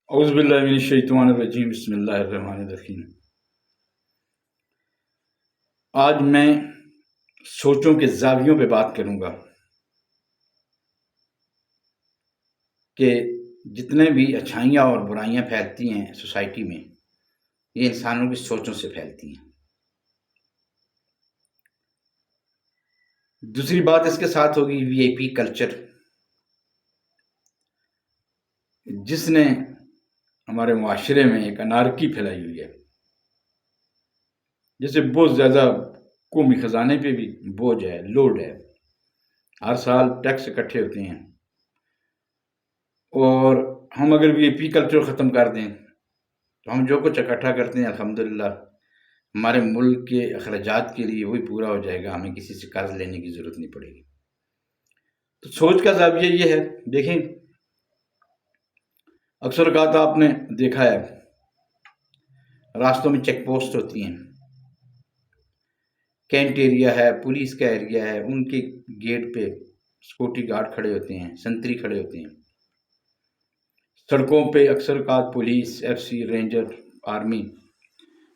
اعوذ باللہ من الشیطان الرجیم بسم اللہ الرحمن الرحیم۔ آج میں سوچوں کے زاویوں پہ بات کروں گا کہ جتنے بھی اچھائیاں اور برائیاں پھیلتی ہیں سوسائٹی میں، یہ انسانوں کی سوچوں سے پھیلتی ہیں۔ دوسری بات اس کے ساتھ ہوگی وی آئی پی کلچر، جس نے ہمارے معاشرے میں ایک انارکی پھیلائی ہوئی ہے، جیسے بہت زیادہ قومی خزانے پہ بھی بوجھ ہے، لوڈ ہے۔ ہر سال ٹیکس اکٹھے ہوتے ہیں، اور ہم اگر وی آئی پی کلچر ختم کر دیں تو ہم جو کچھ اکٹھا کرتے ہیں الحمدللہ ہمارے ملک کے اخراجات کے لیے وہی پورا ہو جائے گا، ہمیں کسی سے قرض لینے کی ضرورت نہیں پڑے گی۔ تو سوچ کا زاویہ یہ ہے، دیکھیں اکثر اوقات آپ نے دیکھا ہے راستوں میں چیک پوسٹ ہوتی ہیں، کینٹ ایریا ہے، پولیس کا ایریا ہے، ان کے گیٹ پہ سیکورٹی گارڈ کھڑے ہوتے ہیں، سنتری کھڑے ہوتے ہیں۔ سڑکوں پہ اکثر اوقات police, F C, ranger, army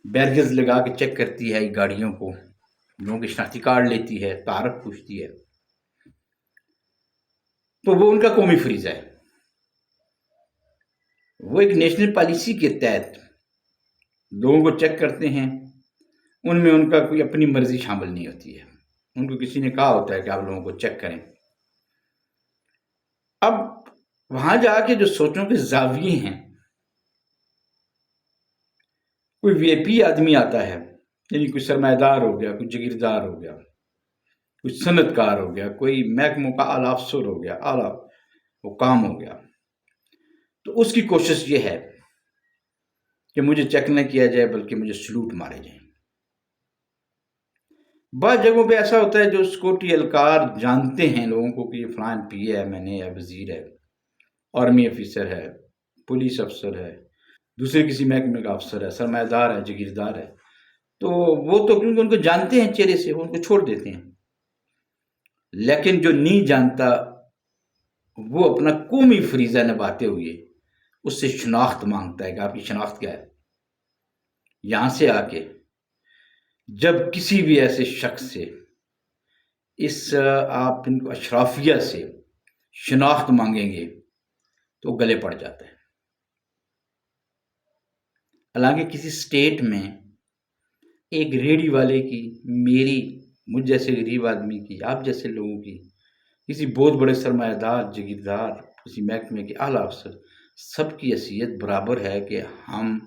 barriers لگا کے چیک کرتی ہے گاڑیوں کو، لوگوں کی شناختی کارڈ لیتی ہے، تعارف پوچھتی ہے۔ تو وہ ان کا قومی فریضہ ہے، وہ ایک نیشنل پالیسی کے تحت لوگوں کو چیک کرتے ہیں۔ ان میں ان کا کوئی اپنی مرضی شامل نہیں ہوتی ہے، ان کو کسی نے کہا ہوتا ہے کہ آپ لوگوں کو چیک کریں۔ اب وہاں جا کے جو سوچوں کے زاویے ہیں، کوئی وی آئی پی آدمی آتا ہے، یعنی کوئی سرمایہ دار ہو گیا، کوئی جگیردار ہو گیا، کوئی صنعت کار ہو گیا، کوئی محکموں کا اعلیٰ افسر ہو گیا، اعلیٰ وہ کام ہو گیا، تو اس کی کوشش یہ ہے کہ مجھے چیک نہ کیا جائے بلکہ مجھے سلوٹ مارے جائیں۔ بعض جگہوں پہ ایسا ہوتا ہے جو سیکورٹی اہلکار جانتے ہیں لوگوں کو کہ یہ فلاں پی اے ایم این اے ہے، وزیر ہے، آرمی افیسر ہے، پولیس افسر ہے، دوسرے کسی محکمے کا افسر ہے، سرمایہ دار ہے، جگیردار ہے، تو وہ تو کیونکہ ان کو جانتے ہیں چہرے سے، وہ ان کو چھوڑ دیتے ہیں۔ لیکن جو نہیں جانتا وہ اپنا قومی فریضہ نبھاتے ہوئے اس سے شناخت مانگتا ہے کہ آپ کی شناخت کیا ہے۔ یہاں سے آ کے جب کسی بھی ایسے شخص سے آپ ان کو اشرافیہ سے شناخت مانگیں گے تو گلے پڑ جاتا ہے۔ حالانکہ کسی سٹیٹ میں ایک ریڑھی والے کی، میری، مجھ جیسے غریب آدمی کی، آپ جیسے لوگوں کی، کسی بہت بڑے سرمایہ دار، جگیردار، کسی محکمے کے اعلیٰ افسر، سب کی حیثیت برابر ہے کہ ہم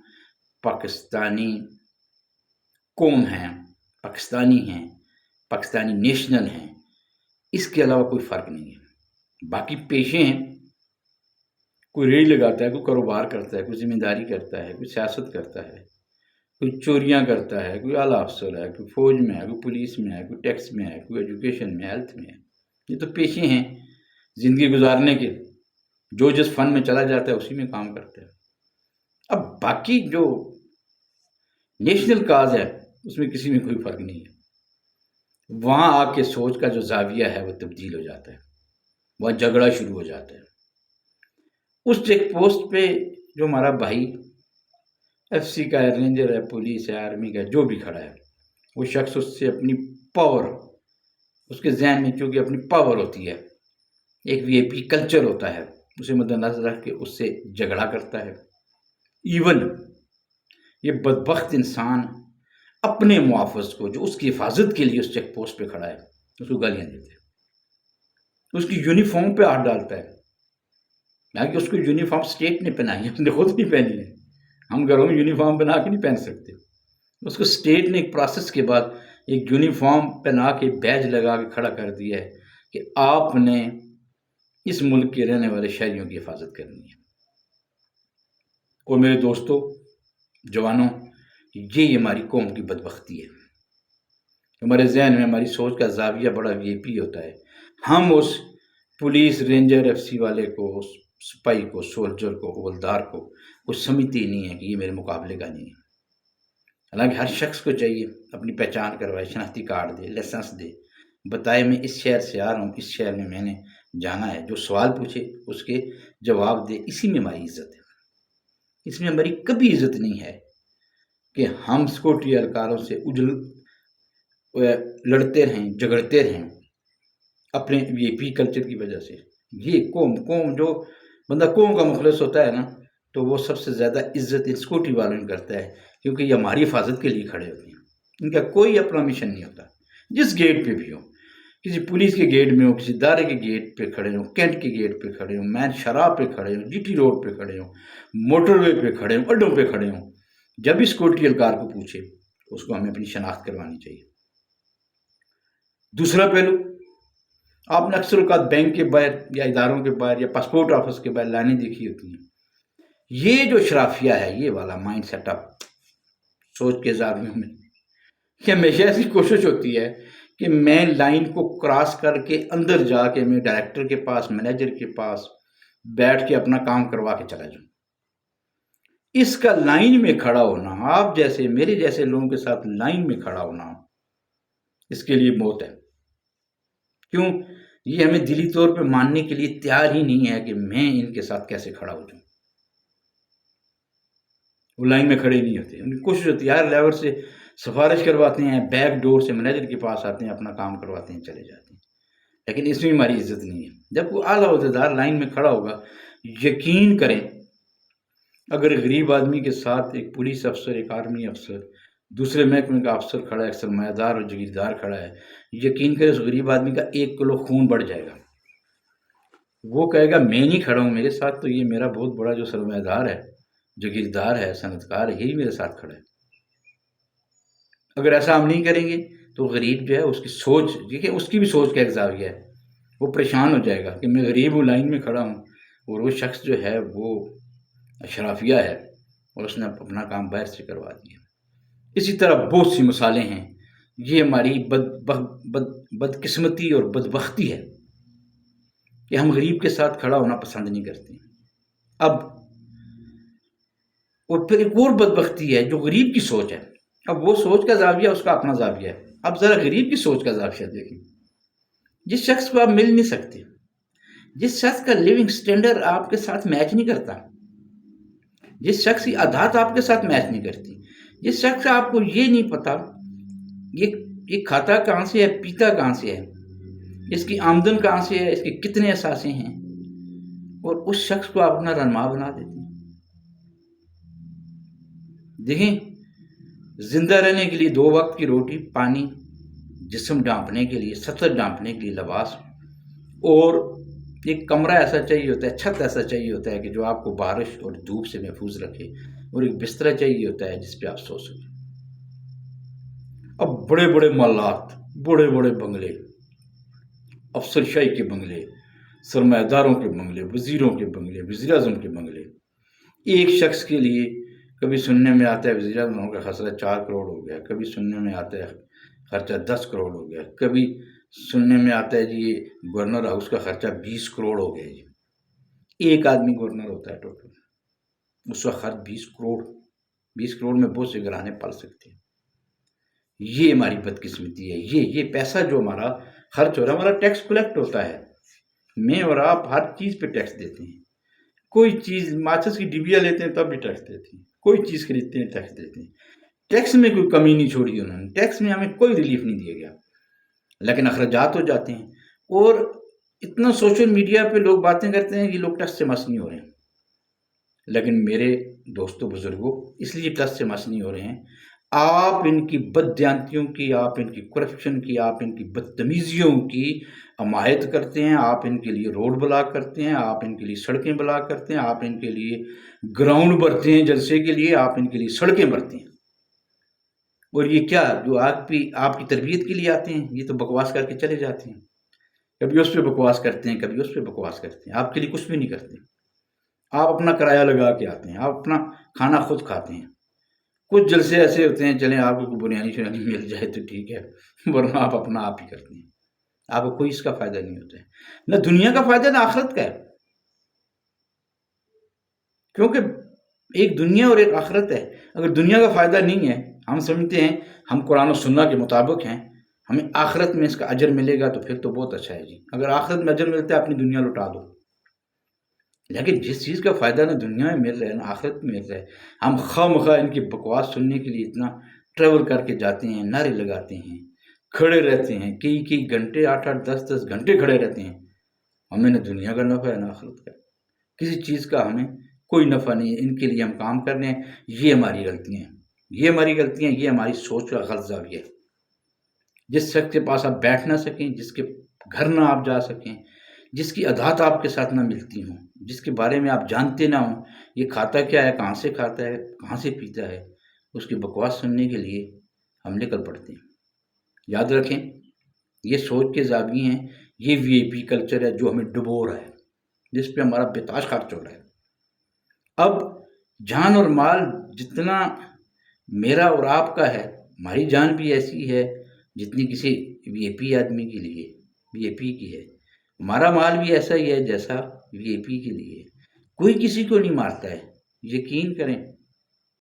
پاکستانی قوم ہیں، پاکستانی ہیں، پاکستانی نیشنل ہیں، اس کے علاوہ کوئی فرق نہیں ہے۔ باقی پیشے ہیں، کوئی ریڑھی لگاتا ہے، کوئی کاروبار کرتا ہے، کوئی ذمہ داری کرتا ہے، کوئی سیاست کرتا ہے، کوئی چوریاں کرتا ہے، کوئی اعلیٰ افسر ہے، کوئی فوج میں ہے، کوئی پولیس میں ہے، کوئی ٹیکس میں ہے، کوئی ایجوکیشن میں، ہیلتھ میں ہے۔ یہ تو پیشے ہیں زندگی گزارنے کے، جو جس فن میں چلا جاتا ہے اسی میں کام کرتا ہے۔ اب باقی جو نیشنل کاز ہے اس میں کسی میں کوئی فرق نہیں ہے۔ وہاں آ کے سوچ کا جو زاویہ ہے وہ تبدیل ہو جاتا ہے، وہاں جھگڑا شروع ہو جاتا ہے۔ اس چیک پوسٹ پہ جو ہمارا بھائی ایف سی کا ہے، رینجر ہے، پولیس ہے، آرمی کا ہے، جو بھی کھڑا ہے، وہ شخص اس سے اپنی پاور، اس کے ذہن میں چونکہ اپنی پاور ہوتی ہے، ایک وی آئی پی کلچر ہوتا ہے، اسے مد نظر رکھ کے اس سے جھگڑا کرتا ہے۔ ایون یہ بدبخت انسان اپنے محافظ کو جو اس کی حفاظت کے لیے اس چیک پوسٹ پہ کھڑا ہے اس کو گالیاں دیتے ہیں، اس کی یونیفارم پہ ہاتھ ڈالتا ہے، کہ اس کو یونیفارم اسٹیٹ نے پہنائی ہے، اس نے خود نہیں پہنی ہے۔ ہم گھروں میں یونیفارم بنا کے نہیں پہن سکتے، اس کو اسٹیٹ نے ایک پروسیس کے بعد ایک یونیفارم پہنا کے بیج لگا کے کھڑا کر دیا ہے کہ آپ نے اس ملک کے رہنے والے شہریوں کی حفاظت کرنی ہے۔ اور میرے دوستوں، جوانوں، یہ ہماری قوم کی بدبختی ہے۔ ہمارے ذہن میں، ہماری سوچ کا زاویہ بڑا وی آئی پی ہوتا ہے۔ ہم اس پولیس، رینجر، ایف سی والے کو، سپاہی کو، سولجر کو، حوالدار کو کچھ سمجھتے ہی نہیں ہے کہ یہ میرے مقابلے کا نہیں ہے۔ حالانکہ ہر شخص کو چاہیے اپنی پہچان کروائے، شناختی کارڈ دے، لائسنس دے، بتائے میں اس شہر سے آ رہا ہوں، اس شہر میں نے جانا ہے، جو سوال پوچھے اس کے جواب دے، اسی میں ہماری عزت ہے۔ اس میں ہماری کبھی عزت نہیں ہے کہ ہم سکیورٹی اہلکاروں سے لڑتے رہیں، جھگڑتے رہیں اپنے وی آئی پی کلچر کی وجہ سے۔ یہ قوم جو بندہ قوم کا مخلص ہوتا ہے نا، تو وہ سب سے زیادہ عزت ان سکیورٹی والوں نے کرتا ہے، کیونکہ یہ ہماری حفاظت کے لیے کھڑے ہوتے ہیں۔ ان کا کوئی اپنا مشن نہیں ہوتا، جس گیٹ پہ بھی ہو، کسی پولیس کے گیٹ میں ہو، کسی ادارے کے گیٹ پہ کھڑے ہوں، کینٹ کے گیٹ پہ کھڑے ہوں، مین شراب پہ کھڑے ہوں، جی ٹی روڈ پہ کھڑے ہوں، موٹر وے پہ کھڑے ہوں، اڈوں پہ کھڑے ہوں، جب بھی سکیورٹی اہلکار کو پوچھے تو اس کو ہمیں اپنی شناخت کروانی چاہیے۔ دوسرا پہلو، آپ نے اکثر اوقات بینک کے باہر یا اداروں کے باہر یا پاسپورٹ آفس کے باہر لائنیں دیکھی ہوتی ہیں۔ یہ جو شرافیہ ہے، یہ والا مائنڈ سیٹ اپ سوچ کے زاویوں میں، کہ ہمیشہ ایسی کوشش ہوتی ہے کہ میں لائن کو کراس کر کے اندر جا کے میں ڈائریکٹر کے پاس، مینیجر کے پاس بیٹھ کے اپنا کام کروا کے چلا جاؤں۔ اس کا لائن میں کھڑا ہونا، آپ جیسے میرے جیسے لوگوں کے ساتھ لائن میں کھڑا ہونا، اس کے لیے موت ہے۔ کیوں؟ یہ ہمیں دلی طور پہ ماننے کے لیے تیار ہی نہیں ہے کہ میں ان کے ساتھ کیسے کھڑا ہو جاؤں۔ وہ لائن میں کھڑے نہیں ہوتے، ان کی کوشش ہوتی ہے یار لیبر سے سفارش کرواتے ہیں، بیک ڈور سے مینیجر کے پاس آتے ہیں، اپنا کام کرواتے ہیں، چلے جاتے ہیں۔ لیکن اس میں ہماری عزت نہیں ہے۔ جب کوئی اعلیٰ عہدیدار لائن میں کھڑا ہوگا، یقین کریں اگر غریب آدمی کے ساتھ ایک پولیس افسر، ایک آرمی افسر، دوسرے محکمے کا افسر کھڑا ہے، ایک سرمایہ دار اور جگیردار کھڑا ہے، یقین کریں اس غریب آدمی کا 1 کلو خون بڑھ جائے گا۔ وہ کہے گا میں نہیں کھڑا ہوں، میرے ساتھ تو یہ میرا بہت بڑا جو سرمایہ دار ہے، جگیردار ہے، صنعتکار ہے، یہی میرے ساتھ کھڑا ہے۔ اگر ایسا ہم نہیں کریں گے تو غریب جو ہے اس کی سوچ، دیکھیں اس کی بھی سوچ کا ایک زاویہ ہے، وہ پریشان ہو جائے گا کہ میں غریب ہوں، لائن میں کھڑا ہوں، اور وہ شخص جو ہے وہ اشرافیہ ہے اور اس نے اپنا کام باہر سے کروا دیا۔ اسی طرح بہت سی مثالیں ہیں۔ یہ ہماری بدقسمتی اور بدبختی ہے کہ ہم غریب کے ساتھ کھڑا ہونا پسند نہیں کرتے۔ اب اور پھر ایک اور بدبختی ہے جو غریب کی سوچ ہے۔ اب وہ سوچ کا زاویہ اس کا اپنا زاویہ ہے۔ اب ذرا غریب کی سوچ کا زاویہ دیکھیں۔ جس شخص کو آپ مل نہیں سکتے، جس شخص کا لیونگ سٹینڈرڈ آپ کے ساتھ میچ نہیں کرتا، جس شخص کی عادات آپ کے ساتھ میچ نہیں کرتی، جس شخص کا آپ کو یہ نہیں پتا یہ کھاتا کہاں سے ہے، پیتا کہاں سے ہے، اس کی آمدن کہاں سے ہے، اس کے کتنے اثاثے ہیں، اور اس شخص کو آپ اپنا رہنما بنا دیتے ہیں۔ دیکھیں، زندہ رہنے کے لیے 2 وقت کی روٹی، پانی، جسم ڈھانپنے کے لیے، سطر ڈھانپنے کے لیے لباس، اور ایک کمرہ ایسا چاہیے ہوتا ہے، چھت ایسا چاہیے ہوتا ہے کہ جو آپ کو بارش اور دھوپ سے محفوظ رکھے، اور ایک بستر چاہیے ہوتا ہے جس پہ آپ سو سکیں۔ اب بڑے بڑے محلات، بڑے بڑے بنگلے، افسر شاہی کے بنگلے، سرمایہ داروں کے بنگلے، وزیروں کے بنگلے، وزیر اعظم کے بنگلے، ایک شخص کے لیے کبھی سننے میں آتا ہے وزیر اعظم کا خرچہ 4 کروڑ ہو گیا، کبھی سننے میں آتا ہے خرچہ 10 کروڑ ہو گیا، کبھی سننے میں آتا ہے جی یہ گورنر ہاؤس کا خرچہ 20 کروڑ ہو گیا۔ جی ایک آدمی گورنر ہوتا ہے ٹوٹل، اس کا خرچ 20 کروڑ، 20 کروڑ میں بہت سے گھرانے پال سکتے ہیں۔ یہ ہماری بدقسمتی ہے۔ یہ پیسہ جو ہمارا خرچ ہو رہا ہے، ہمارا ٹیکس کلیکٹ ہوتا ہے، میں اور آپ ہر چیز پہ ٹیکس دیتے ہیں۔ کوئی چیز، ماچس کی ڈبیا لیتے ہیں تب بھی ٹیکس دیتے ہیں، کوئی چیز خریدتے ہیں ٹیکس دیتے ہیں۔ ٹیکس میں کوئی کمی نہیں چھوڑی انہوں نے، ٹیکس میں ہمیں کوئی ریلیف نہیں دیا گیا، لیکن اخراجات ہو جاتے ہیں۔ اور اتنا سوشل میڈیا پہ لوگ باتیں کرتے ہیں کہ لوگ ٹیکس سے مس نہیں ہو رہے ہیں، لیکن میرے دوستوں بزرگوں اس لیے ٹیکس سے مس نہیں ہو رہے ہیں، آپ ان کی بددیانتیوں کی، آپ ان کی کرپشن کی، آپ ان کی بدتمیزیوں کی حمایت کرتے ہیں، آپ ان کے لیے روڈ بلاک کرتے ہیں، آپ ان کے لیے سڑکیں بلاک کرتے ہیں، آپ ان کے لیے گراؤنڈ بھرتے ہیں جلسے کے لیے، آپ ان کے لیے سڑکیں بھرتے ہیں۔ اور یہ کیا جو آپ کی تربیت کے لیے آتے ہیں، یہ تو بکواس کر کے چلے جاتے ہیں، کبھی اس پہ بکواس کرتے ہیں، کبھی اس پہ بکواس کرتے ہیں، آپ کے لیے کچھ بھی نہیں کرتے۔ آپ اپنا کرایہ لگا کے آتے ہیں، آپ اپنا کھانا خود کھاتے ہیں۔ کچھ جلسے ایسے ہوتے ہیں چلیں آپ کو کوئی بنیادی شنیادی مل جائے تو ٹھیک ہے، ورنہ آپ اپنا آپ ہی کرتے ہیں، آپ کو کوئی اس کا فائدہ نہیں ہوتا ہے، نہ دنیا کا فائدہ نہ آخرت کا ہے، کیونکہ ایک دنیا اور ایک آخرت ہے۔ اگر دنیا کا فائدہ نہیں ہے، ہم سمجھتے ہیں ہم قرآن و سنت کے مطابق ہیں، ہمیں آخرت میں اس کا اجر ملے گا تو پھر تو بہت اچھا ہے جی۔ اگر آخرت میں اجر ملتا ہے اپنی دنیا لٹا دو، لیکن جس چیز کا فائدہ نہ دنیا میں مل رہا ہے نہ آخرت میں مل رہا ہے، ہم خواہ ان کی بکواس سننے کے لیے اتنا ٹریول کر کے جاتے ہیں، نعرے لگاتے ہیں، کھڑے رہتے ہیں، کئی گھنٹے، 8-8 10 گھنٹے کھڑے رہتے ہیں۔ ہمیں نہ دنیا کا نفع ہے نہ آخرت کا، کسی چیز کا ہمیں کوئی نفع نہیں ہے۔ ان کے لیے ہم کام کر رہے ہیں، یہ ہماری غلطیاں ہیں، یہ ہماری سوچ کا غلط زاویہ ہے۔ جس شخص کے پاس آپ بیٹھ نہ سکیں، جس کے گھر نہ آپ جا سکیں، جس کی عادات آپ کے ساتھ نہ ملتی ہوں، جس کے بارے میں آپ جانتے نہ ہوں، یہ کھاتا کیا ہے، کہاں سے کھاتا ہے، کہاں سے پیتا ہے، اس کی بکواس سننے کے لیے ہم نکل پڑتے ہیں۔ یاد رکھیں، یہ سوچ کے زاویے ہیں، یہ وی آئی پی کلچر ہے جو ہمیں ڈبو رہا ہے، جس پہ ہمارا بتاش خرچ ہو رہا ہے۔ اب جان اور مال جتنا میرا اور آپ کا ہے، ہماری جان بھی ایسی ہے جتنی کسی وی آئی پی آدمی کے لیے وی آئی پی کی ہے، ہمارا مال بھی ایسا ہی ہے جیسا وی آئی پی کے لیے۔ کوئی کسی کو نہیں مارتا ہے، یقین کریں،